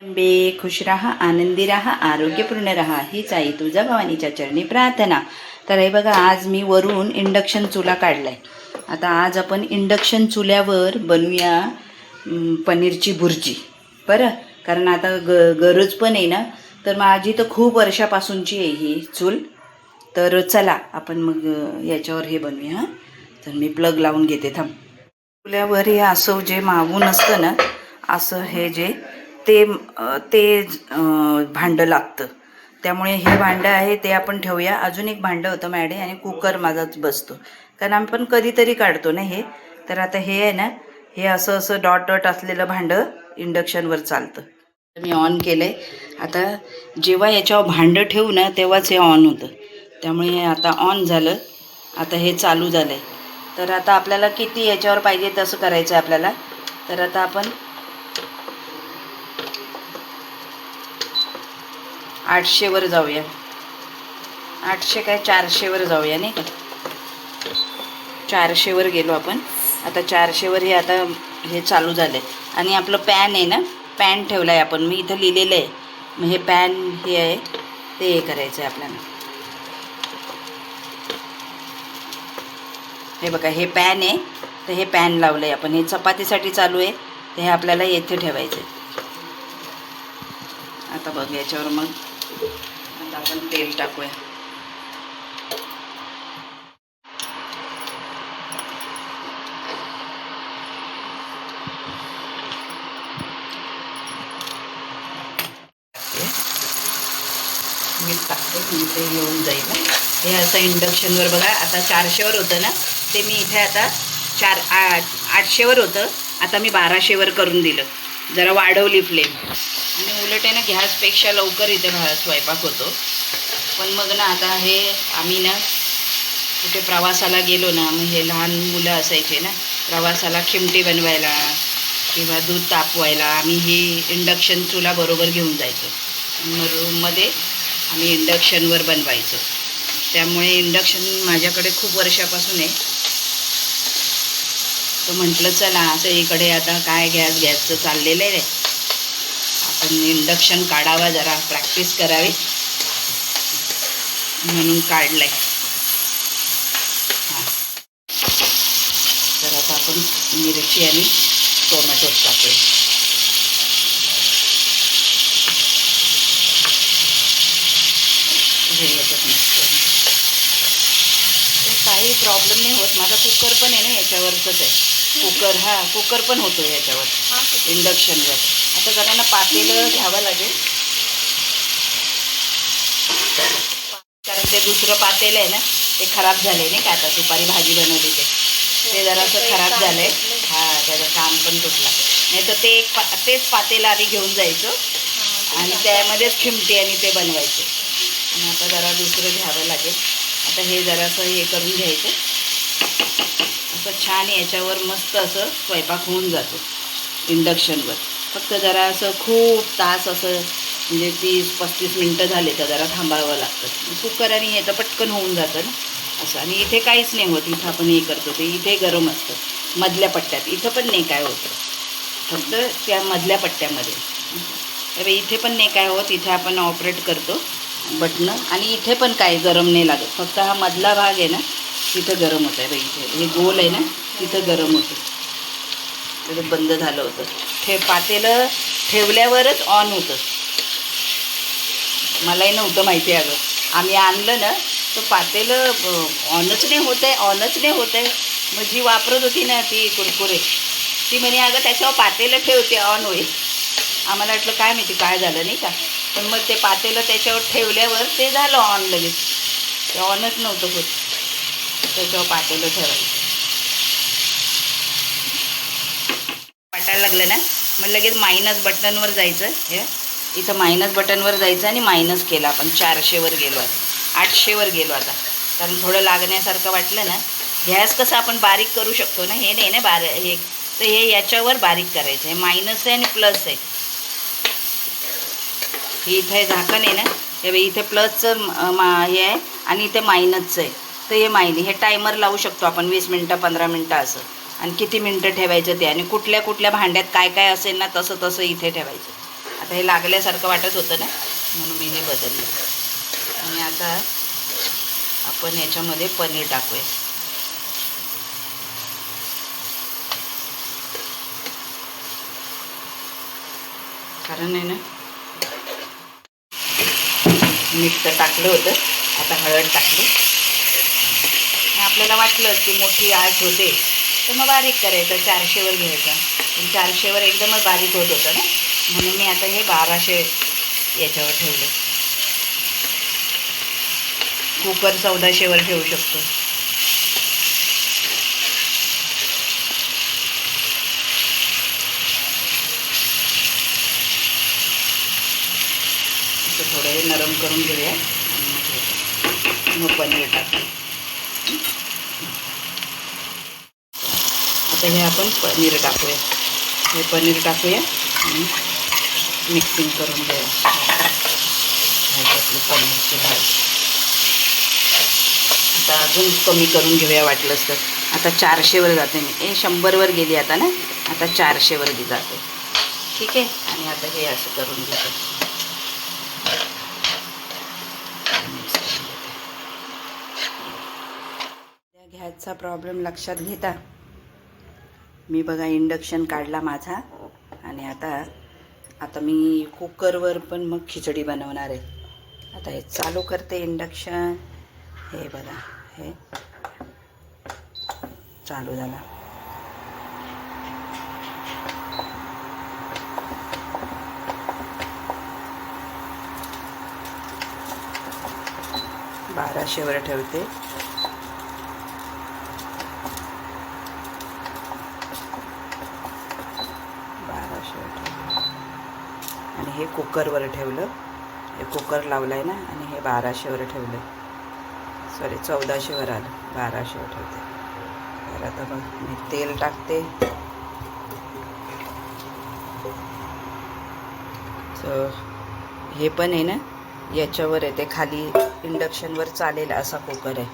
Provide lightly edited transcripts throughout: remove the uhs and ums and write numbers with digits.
बे खुश रहा, आनंदी रहा, आरोग्यपूर्ण रहा हीच आई तुझा भवानीच्या चरणी प्रार्थना. तर हे बघा, आज मी वरून इंडक्शन चुला काढलाय. आता आज आपण इंडक्शन चुल्यावर बनवूया पनीरची भुर्जी. बरं, कारण आता गरज पण आहे ना. तर माझी तर खूप वर्षापासूनची आहे ही चूल. तर चला आपण मग याच्यावर हे बनवूया. हां, तर मी प्लग लावून घेते, थांब. चुल्यावर हे असं जे मागून असतं ना, असं हे जे ते भांडं लागतं. त्यामुळे हे भांडं आहे ते आपण ठेवूया. अजून एक भांडं होतं मॅडे आणि कुकर माझाच बसतो, कारण आम्ही पण कधीतरी काढतो ना हे. तर आता हे आहे ना, हे असं असं डॉट डॉट असलेलं भांडं इंडक्शनवर चालतं. मी ऑन केलं आहे. आता जेव्हा याच्यावर भांडं ठेवू ना तेव्हाच हे ऑन होतं. त्यामुळे हे आता ऑन झालं. आता हे चालू झालं आहे. तर आता आपल्याला किती याच्यावर पाहिजे तसं करायचं आहे आपल्याला. तर आता आपण 800 वर जाऊया. 800 काय 400 वर जाऊया, नाही का. 400 वर गेलो आपण. आता 400 वर हे आता हे चालू झालं आहे. आणि आपलं पॅन आहे ना, पॅन ठेवला आहे आपण. मी इथं लिहिलेलं आहे. मग हे पॅन हे आहे ते हे करायचं आहे आपल्याला. हे बघा, हे पॅन आहे. तर हे पॅन लावलं आहे आपण. हे चपातीसाठी चालू आहे. तर हे आपल्याला येथे ठेवायचं आहे. आता बघ, याच्यावर मग आता आपण तेल टाकूया. मीठ टाकते म्हणजे ते येऊन जाईल ना. हे असं इंडक्शनवर बघा, आता 400 वर होतं ना, ते मी इथे आता 800 वर होतं. आता मी 1200 वर करून दिलं. जरा वाढवली फ्लेम. आणि उलट आहे ना, गॅसपेक्षा लवकर इथे स्वयंपाक होतो. पण मग ना, आता हे आम्ही ना कुठे प्रवासाला गेलो ना, मग हे लहान मुलं असायचे ना, प्रवासाला खिमटी बनवायला किंवा दूध तापवायला आम्ही ही इंडक्शन चुला बरोबर घेऊन जायचो. रूममध्ये आम्ही इंडक्शनवर बनवायचो. त्यामुळे इंडक्शन माझ्याकडे खूप वर्षापासून आहे. तर म्हटलं चला असं इकडे आता काय गॅसचं चाललेलं आहे, आपण इंडक्शन काढावा, जरा प्रॅक्टिस करावी म्हणून काढलं आहे. हां, तर आता आपण मिरची आणि टोमॅटो टाकूया. काही प्रॉब्लेम नाही होत. माझा कुकर पण आहे ना याच्यावरच आहे. कुकर, हा कुकर पण होतो याच्यावर इंडक्शनवर. आता जरा ना पातेलं घ्यावं लागेल, कारण ते दुसरं पातेलं आहे ना, ते खराब झाले नाही का. आता दुपारी भाजी बनवली ते जरासं खराब झालं आहे. हा, त्याचं काम पण तुटला. नाही तर तेच पातेलं आधी घेऊन जायचं आणि त्यामध्येच खिमटी आणि ते बनवायचे. आणि आता जरा दुसरं घ्यावं लागेल. आता हे जरासं हे करून घ्यायचं. असं छान याच्यावर मस्त असं स्वयंपाक होऊन जातो इंडक्शनवर. फक्त जरा असं खूप तास असं म्हणजे 30-35 मिनटं झाले तर जरा थांबावं लागतं. कुकर आणि हे तर पटकन होऊन जातं ना असं. आणि इथे काहीच नाही होत. इथं आपण हे करतो ते इथे गरम असतं मधल्या पट्ट्यात. इथं पण नाही काय होतं, फक्त त्या मधल्या पट्ट्यामध्ये. त्यामुळे इथे पण नाही काय होत. इथे आपण ऑपरेट करतो बटणं आणि इथे पण काय गरम नाही लागत. फक्त हा मधला भाग आहे ना, तिथं गरम होतं आहे. बाई, इथे हे गोल आहे ना, तिथं गरम होतं. तिथं बंद झालं होतं. पातेलं ठेवल्यावरच ऑन होतं. मलाही नव्हतं माहिती. अगं आम्ही आणलं ना, तर पातेलं ऑनच नाही होत आहे. मग जी वापरत होती ना ती कुरकुरे, ती म्हणे अगं त्याच्यावर पातेलं ठेवते ऑन होईल. आम्हाला वाटलं काय माहिती काय झालं नाही का. पण मग ते पातेलं त्याच्यावर ठेवल्यावर ते झालं ऑन लगेच. ते ऑनच नव्हतं होत. त्याच्यावर पातेलं ठेवायचं. वाटायला लागलं ना, मग लगेच मायनस बटनवर जायचं. हे इथं मायनस बटनवर जायचं आणि मायनस केलं आपण. 400 वर गेलो आता, 800 वर गेलो आता. कारण थोडं लागण्यासारखं वाटलं ना. गॅस कसं आपण बारीक करू शकतो ना, हे नाही ना हे. तर हे याच्यावर बारीक करायचं आहे. मायनस आहे आणि प्लस आहे. हे इथे झाकण आहे ना, हे इथे प्लसचं हे आहे आणि इथे मायनसचं आहे. तर हे टायमर लावू शकतो आपण 20 मिनटं 15 मिनटं असं. आणि किती मिनटं ठेवायचं ते, आणि कुठल्या कुठल्या भांड्यात काय काय असेल ना तसं इथे ठेवायचं. आता हे लागल्यासारखं वाटत होतं ना, म्हणून मी हे बदललं. आणि आता आपण याच्यामध्ये पनीर टाकूया. कारण आहे ना, मीठ तर टाकलं होतं, आता हळद टाकली. आपल्याला वाटलं की मोठी आच होते तर मग बारीक करायचं, 400वर घ्यायचा. पण 400वर एकदमच बारीक होत होतं ना, म्हणून मी आता हे 1200 याच्यावर ठेवलं. कुकर 1400वर ठेवू शकतो. थोडं हे नरम करून घेऊया. मग पनीर टाकू. आता हे आपण पनीर टाकूया. हे पनीर टाकूया आणि मिक्सिंग करून घेऊया. आपली पनीरची भाजी आता अजून कमी करून घेऊया वाटलंच तर. आता 400वर जाते मी. 100वर गेली आता ना, आता 400वर जाते. ठीक आहे. आणि आता हे असं करून घेतो. गॅसचा प्रॉब्लेम लक्षात घेता मी बघा इंडक्शन काढला माझा. आणि आता मी कुकरवर पण मग खिचडी बनवणार आहे. आता हे चालू करते इंडक्शन. हे बघा हे चालू झाला. बाराशेवर ठेवते. आणि हे कुकरवर ठेवलं. हे कुकर लावलं आहे ना, आणि हे 1200वर ठेवलं. सॉरी 1400वर आलं, 1200वर ठेवते. तर आता बघ मी तेल टाकते. तर हे पण आहे ना, याच्यावर आहे ते खाली इंडक्शनवर चालेल असा कुकर आहे.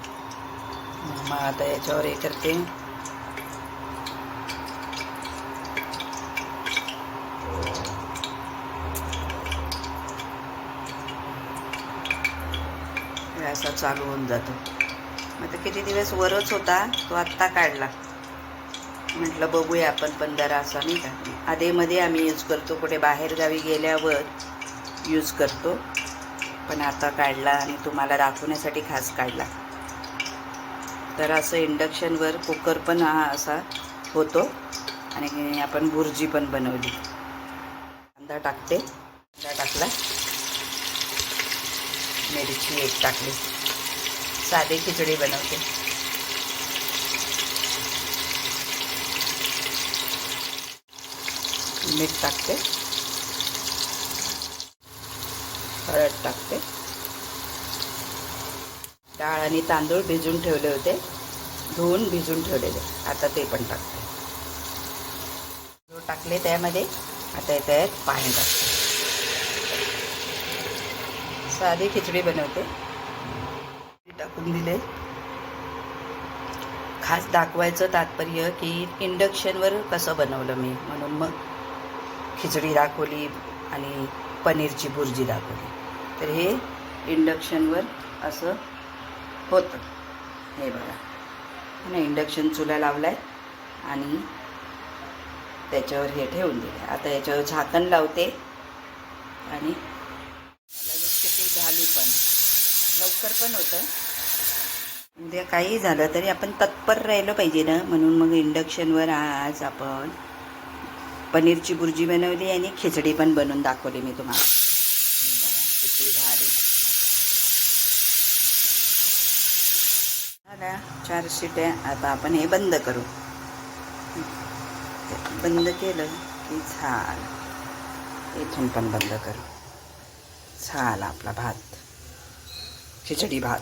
मग आता याच्यावर हे करते. असा चालू होऊन जातो. आता किती दिवस वरच होता तो, आत्ता काढला. म्हटलं बघूया आपण पण जरा असा नाही का. आधेमध्ये आम्ही यूज करतो, कुठे बाहेरगावी गेल्यावर यूज करतो. पण आता काढला आणि तुम्हाला दाखवण्यासाठी खास काढला. तर असं इंडक्शनवर कुकर पण हा असा होतो. आणि आपण भुर्जी पण बनवली. कांदा टाकते. कांदा टाकला. मिरची एक टाकली. साधी खिचडी बनवते. मीठ टाकते. हळद टाकते. डाळ आणि तांदूळ भिजून ठेवले होते, धुवून भिजून ठेवलेले. आता ते पण टाकते. टाकले त्यामध्ये. आता त्यात पाणी टाकते. साधी खिचडी बनवते. टाकून दिले. खास दाखवायचं तात्पर्य की इंडक्शनवर कसं बनवलं मी, म्हणून मग खिचडी दाखवली आणि पनीरची भुर्जी दाखवली. तर हे इंडक्शनवर असं होतं. हे बघा ना, इंडक्शन चुला लावला आहे आणि त्याच्यावर हे ठेवून दिले. आता याच्यावर झाकण लावते आणि लगेच किती झाली पण लवकर पण होतं. उद्या काही झालं तरी आपण तत्पर राहिलं पाहिजे ना, म्हणून मग इंडक्शनवर आज आपण पनीरची भुर्जी बनवली आणि खिचडी पण बनवून दाखवली मी तुम्हाला. किती भारी झाल्या 4 शिट्या. आता आपण हे बंद करू. बंद केलं की झालं. इथून पण बंद करू. झाला आपला भात, खिचडी भात.